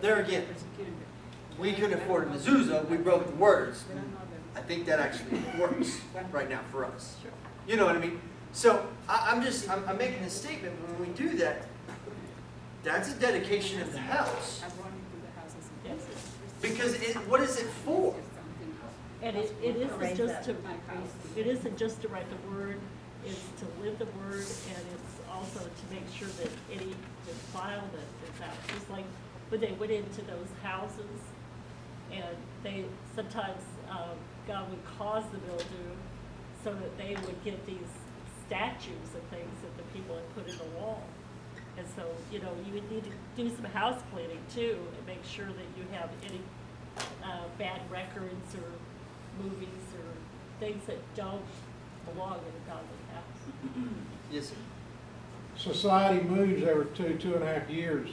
there again, we couldn't afford a mezuzah, we wrote the words. I think that actually works right now for us. You know what I mean? So I'm making a statement. When we do that, that's a dedication of the house. Because what is it for? And it isn't just to write the word, it's to live the word, and it's also to make sure that any defile that is out. Just like when they went into those houses, and they sometimes God would cause the mildew so that they would get these statues and things that the people had put in the wall. And so, you know, you would need to do some house cleaning too, and make sure that you have any bad records or movies or things that don't belong in a godly house. Yes, sir. Society moves every 2.5 years.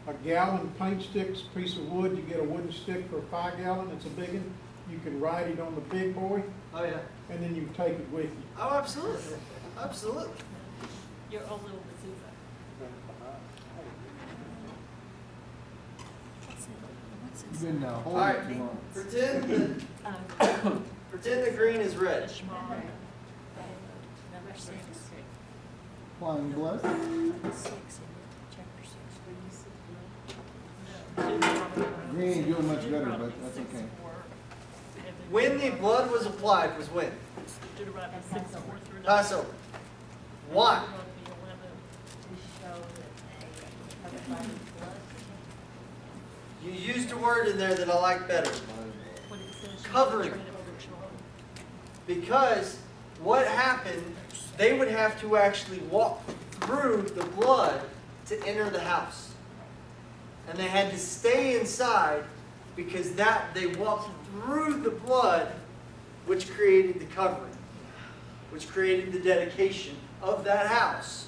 A gallon paint sticks, piece of wood, you get a wooden stick for a 5 gallon, it's a big one. You can write it on the big boy, Oh, yeah. and then you can take it with you. Oh, absolutely. Absolutely. Your own little mezuzah. You've been All holding right. it too long. Pretend the green is red. Number 6. Flying bless. Green ain't doing much better, but that's okay. When the blood was applied was when? Deuteronomy 6:4-9. Passover. Why? You used a word in there that I like better. Covering. Because what happened, they would have to actually walk through the blood to enter the house. And they had to stay inside because they walked through the blood, which created the covering, which created the dedication of that house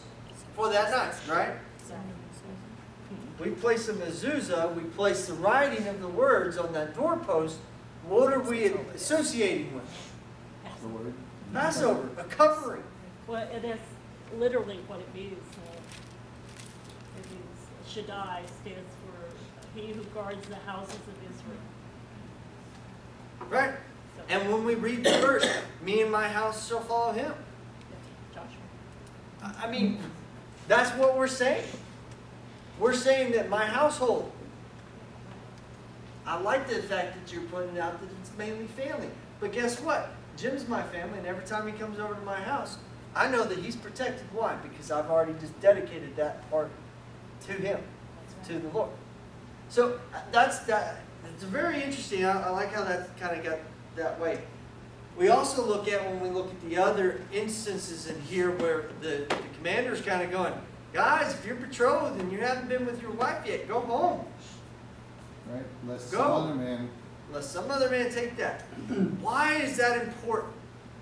for that night, right? We place a mezuzah, we place the writing of the words on that doorpost. What are we associating with? The word. Passover, a covering. Well, and that's literally what it means. It means Shaddai stands for he who guards the houses of Israel. Right? So, And when we read the verse, me and my house shall follow him. Joshua. I mean, that's what we're saying. We're saying that my household. I like the fact that you're pointing out that it's mainly family. But guess what? Jim's my family, and every time he comes over to my house, I know that he's protected. Why? Because I've already just dedicated that part to him, to the Lord. So that's that. It's very interesting. I like how that kind of got that way. We also look at when we look at the other instances in here where the commander's kind of going, guys, if you're betrothed and you haven't been with your wife yet, go home. Right? Lest Go. some other man. Let some other man take that. Why is that important?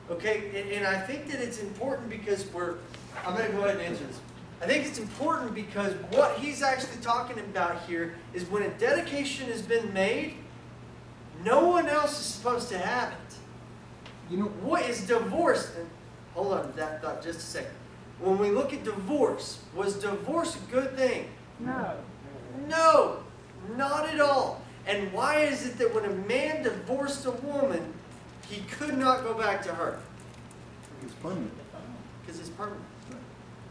Okay, and I think that it's important because I'm going to go ahead and answer this. I think it's important because what he's actually talking about here is when a dedication has been made, no one else is supposed to have it. You know, What is divorce? And hold on to that thought just a second. When we look at divorce, was divorce a good thing? No. No, not at all. And why is it that when a man divorced a woman, he could not go back to her? it's permanent. Because it's permanent.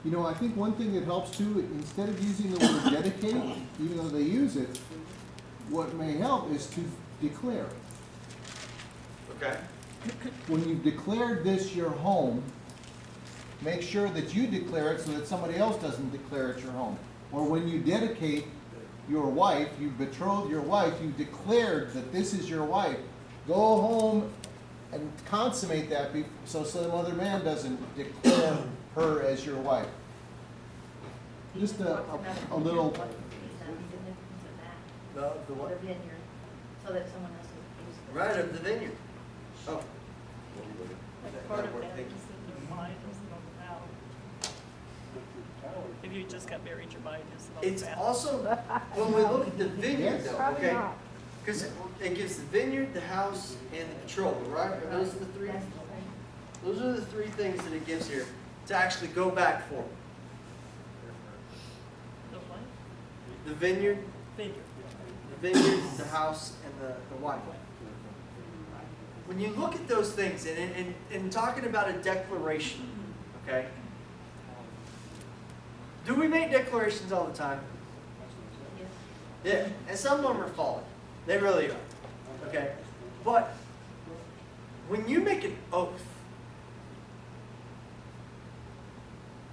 You know, I think one thing that helps too, instead of using the word dedicate, even though they use it, what may help is to declare. Okay. When you've declared this your home, make sure that you declare it so that somebody else doesn't declare it your home. Or when you dedicate your wife, you betrothed your wife, you declared that this is your wife. Go home and consummate that so some other man doesn't declare her as your wife. Just a little. No, the what? The vineyard, so that someone else can use it. Right, of the vineyard. Oh. Like part of that is in your mind isn't on the vow. If you just got married, your mind isn't on the It's vow. also, when we look at the vineyard Yes. though, Probably okay? not. Because it gives the vineyard, the house, and the betrothal, right? Are those the three? That's the thing. Those are the three things that it gives here to actually go back for. The what? The vineyard, Vineyard. vineyard, the house, and the wife. When you look at those things, and in talking about a declaration, okay? Do we make declarations all the time? Yeah, and some of them are false. They really are. Okay? But when you make an oath,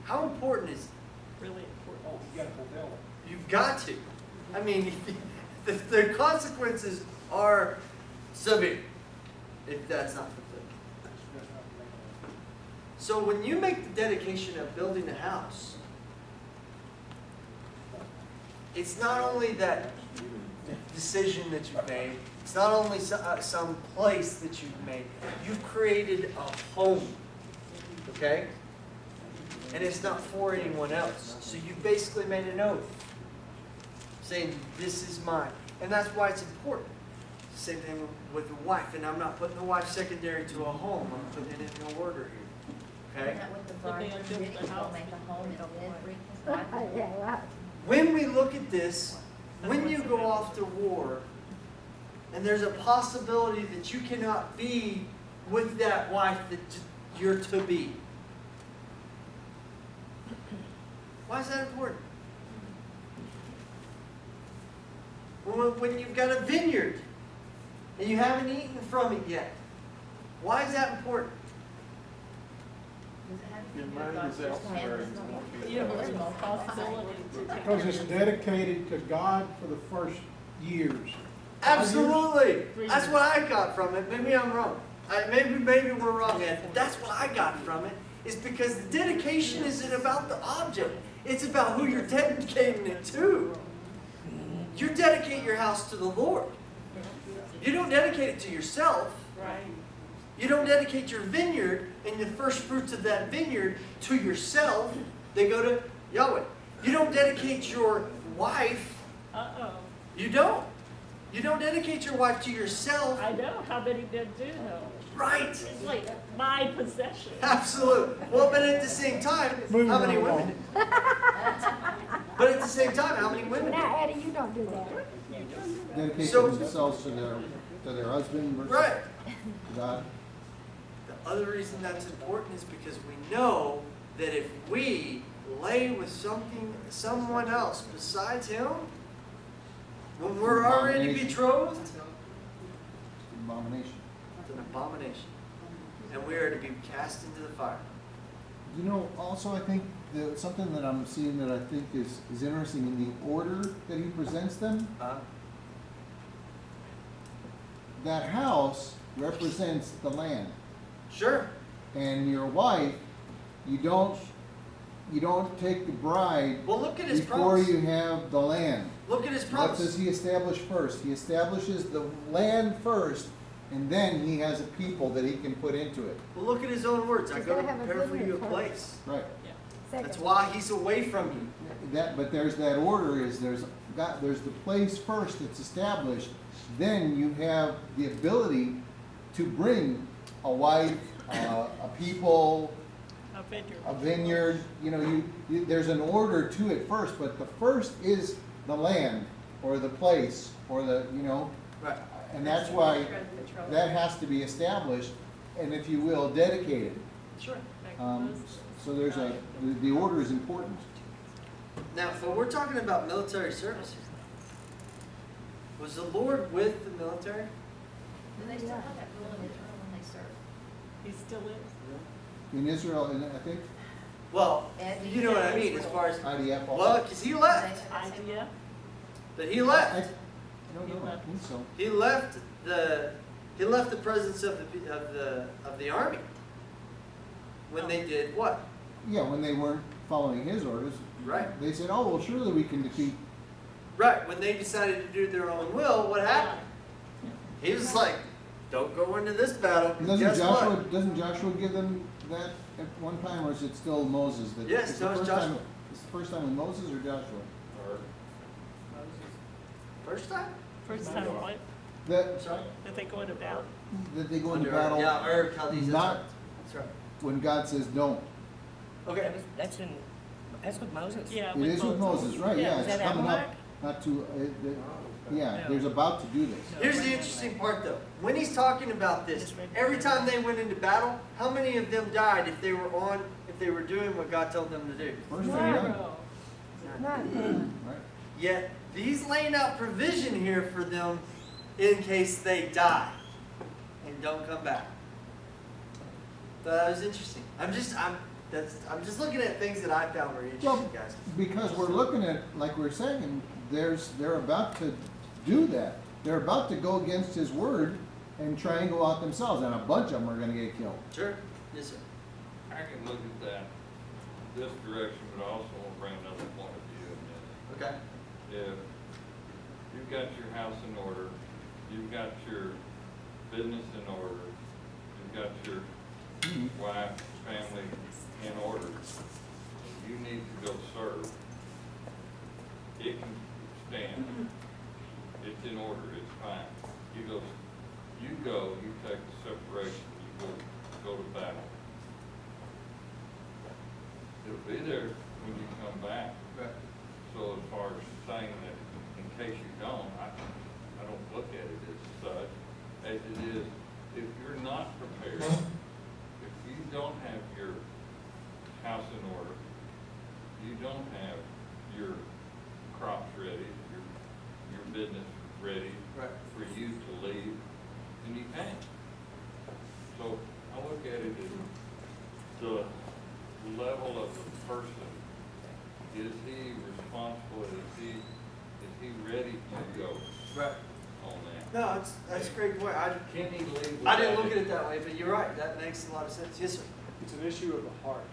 how important is it? Really important. You've got to. I mean, the consequences are severe if that's not fulfilled. So when you make the dedication of building a house, it's not only that decision that you've made, it's not only some place that you've made, you've created a home, okay? And it's not for anyone else. So you basically made an oath, saying, this is mine. And that's why it's important. Same thing with the wife, and I'm not putting the wife secondary to a home, I'm putting it in order here, okay? Isn't that what the So they virgin built did? the He house gonna make a home before and then the bring his wife. Yeah, right. When we look at this, when you go off to war, and there's a possibility that you cannot be with that wife that you're to be. Why is that important? When you've got a vineyard and you haven't eaten from it yet, why is that important? Does it have to Your do mind with is God's elsewhere. commandments? You have a responsibility to take care Because of it's it. dedicated to God for the first years. Absolutely. 3 That's years. what I got from it. Maybe I'm wrong. Maybe we're wrong, Ed. But that's what I got from it. Is because the dedication isn't about the object. It's about who you're dedicating it to. You dedicate your house to the Lord. You don't dedicate it to yourself. Right. You don't dedicate your vineyard and the first fruits of that vineyard to yourself. They go to Yahweh. You don't dedicate your wife. Uh-oh. You don't. You don't dedicate your wife to yourself. I know how many men do though. Right. It's like my possession. Absolutely. Well, but at the same time, Moving how many right women? But at the same time, how many women? Now, Eddie, you don't do that. Dedicate So- themselves to their husband versus Right. God. The other reason that's important is because we know that if we lay with someone else besides him, when we're already Abomination. betrothed, Abomination. it's an abomination. And we are to be cast into the fire. You know, also I think something that I'm seeing that I think is interesting in the order that he presents them. That house represents the land, Sure. and your wife, you don't take the bride Well, look at his before promise. you have the land. Look at his What promise. does he establish first? He establishes the land first, and then he has a people that he can put into it. Well, look at his own words. I He's go to gotta have a prepare for you a vineyard place. Right. That's Second. why he's away from you. But there's that order, there's the place first that's established, then you have the ability to bring a wife, a people, A vineyard. a vineyard, there's an order to it first, but the first is the land, or the place, or Right. and that's why that has to be established, and if you will, dedicated. Sure. So there's the order is important. Now, but we're talking about military service. Was the Lord with the military? Do they still have that rule in Israel when they serve? He still is. In Israel, and I think Well, And you know what I mean, as far as, IDF also. well, because he left. Idea. But he I left. don't know, I think so. He left the presence of the army when they did what? Yeah, when they weren't following his orders, Right. they said, oh, well, surely we can defeat. Right. When they decided to do their own will, what happened? He was like, "Don't go into this battle." 'Cause Doesn't guess Joshua, what? doesn't Joshua give them that at one time, or is it still Moses? Yes, it's no, the it's first Joshua. time- It's the first time with Moses or Joshua? First time? First time what? That, Sorry. That they go into battle. that they go into Under- battle Yeah, Chaldees. That's not right. That's right. when God says don't. Okay. That's with Moses? Yeah. It is with Moses, right, yeah, Is it's that coming up. Amalek? not to, yeah, there's about to do this. Here's the interesting part though. When he's talking about this, every time they went into battle, how many of them died if they were doing what God told them to do? First thing done, Zero. right? Yet he's laying out provision here for them in case they die and don't come back. So that was interesting. I'm just looking at things that I found very interesting, Well, guys. because we're looking at, like we're saying, they're about to do that. They're about to go against his word and try and go out themselves, and a bunch of them are gonna get killed. Sure. Yes, sir. I can look at that this direction, but I also want to bring another point of view in this. Okay. If you've got your house in order, you've got your business in order, you've got your wife, family in order, you need to go serve, it can stand. It's in order, it's fine. You take the separation, you go to battle. It'll be there when you come back. Right. So as far as saying that in case you don't, I don't look at it as such, as it is, if you're not prepared, if you don't have your house in order, you don't have your crops ready, your business ready Right. for you to leave, then you can't. So I look at it as the level of the person. Is he responsible? Is he ready to go Right. on that? No, that's a great point. Can he leave? I didn't without look at it that way, but you're right. That makes a lot of sense. Yes, sir. It's an issue of the heart.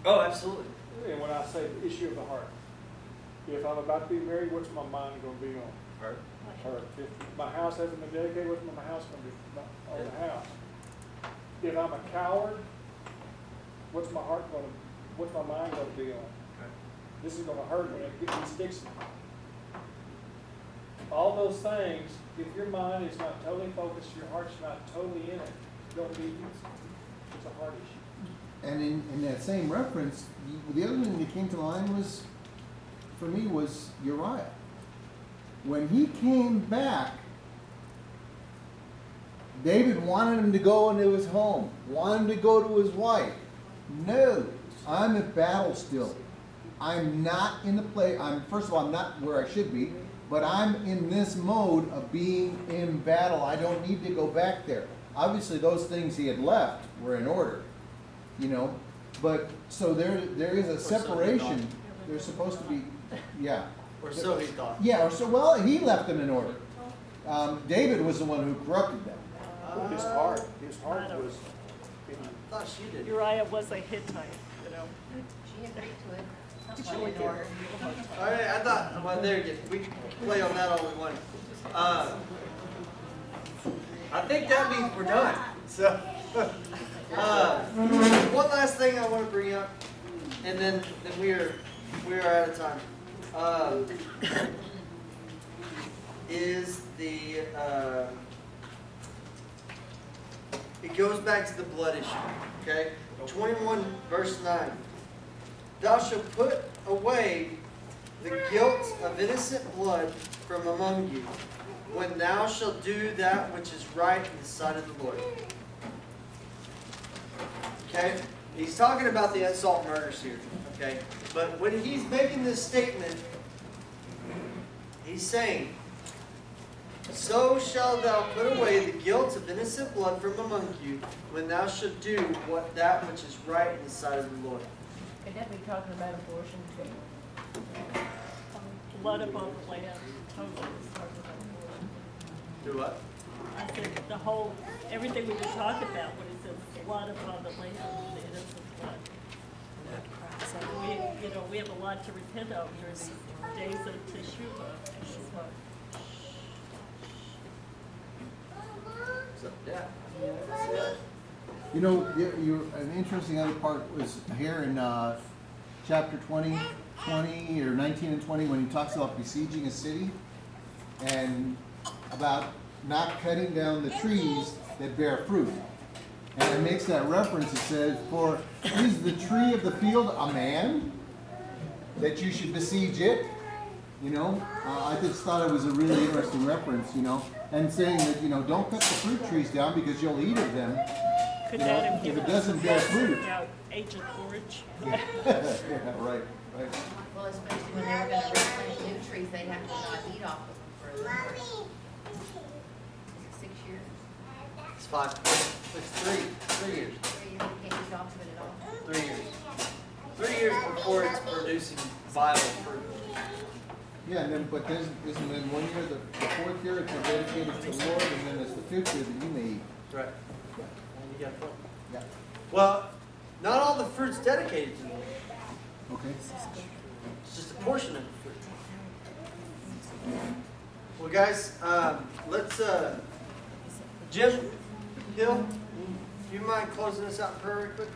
Oh, absolutely. And when I say the issue of the heart, if I'm about to be married, what's my mind going to be on? Right. Or if my house hasn't been dedicated, what's my house going to be on the house? If I'm a coward, what's my mind going to be on? This is going to hurt when it sticks me. All those things, if your mind is not totally focused, your heart's not totally in it, it's a heart issue. And in that same reference, the other thing that came to mind was, for me, was Uriah. When he came back, David wanted him to go into his home, wanted him to go to his wife. No, I'm at battle still. I'm not in the play. First of all, I'm not where I should be, but I'm in this mode of being in battle. I don't need to go back there. Obviously, those things he had left were in order, But so there is a so he separation. thought. There's supposed to be, yeah. Or so he thought. Yeah, well, he left them in order. David was the one who corrupted them. His heart was. I thought she did. Uriah was a Hittite, She agreed to it. That's She why would in order. All right, I thought, well, there you go. We can play on that all we want. I think that means we're done. So, one last thing I want to bring up, and then we are out of time. Is the it goes back to the blood issue. Okay, 21 verse 9. Thou shalt put away the guilt of innocent blood from among you, when thou shalt do that which is right in the sight of the Lord. Okay? He's talking about the unsolved murders here. Okay? But when he's making this statement, he's saying, so shalt thou put away the guilt of innocent blood from among you, when thou shalt do that which is right in the sight of the Lord. Could that be talking about abortion too? Blood upon the land, totally was talking about abortion. Do what? I said, everything we were talking about, when it says blood upon the land, the innocent blood. So we have a lot to repent of during these days of Teshuvah. So, yeah. An interesting other part was here in chapter 20 or 19 and 20, when he talks about besieging a city and about not cutting down the trees that bear fruit. And it makes that reference. It says, for is the tree of the field a man, that you should besiege it? You know, I just thought it was a really interesting reference, you know, and saying that, you know, don't cut the fruit trees down because you'll eat of them. Could You know, that have if given it us doesn't a bear lesson fruit. about Agent Orange? Yeah, right, right. Well, especially when they were gonna replant new trees, they have to not eat off of them for, is it 6 years? It's 5, it's 3 years, 3 years, you can't eat off of it at all? 3 years. 3 years before it's producing viable fruit. Yeah, and then, but isn't then 1 year, the 4th year, it's dedicated to the Lord, and then it's the 5th year that you may eat. Right. And you got a point. Yeah. Well, not all the fruit's dedicated to the Lord. Okay. It's just a portion of the fruit. Well, guys, let's, Jim Hill, do you mind closing us out in prayer real quick?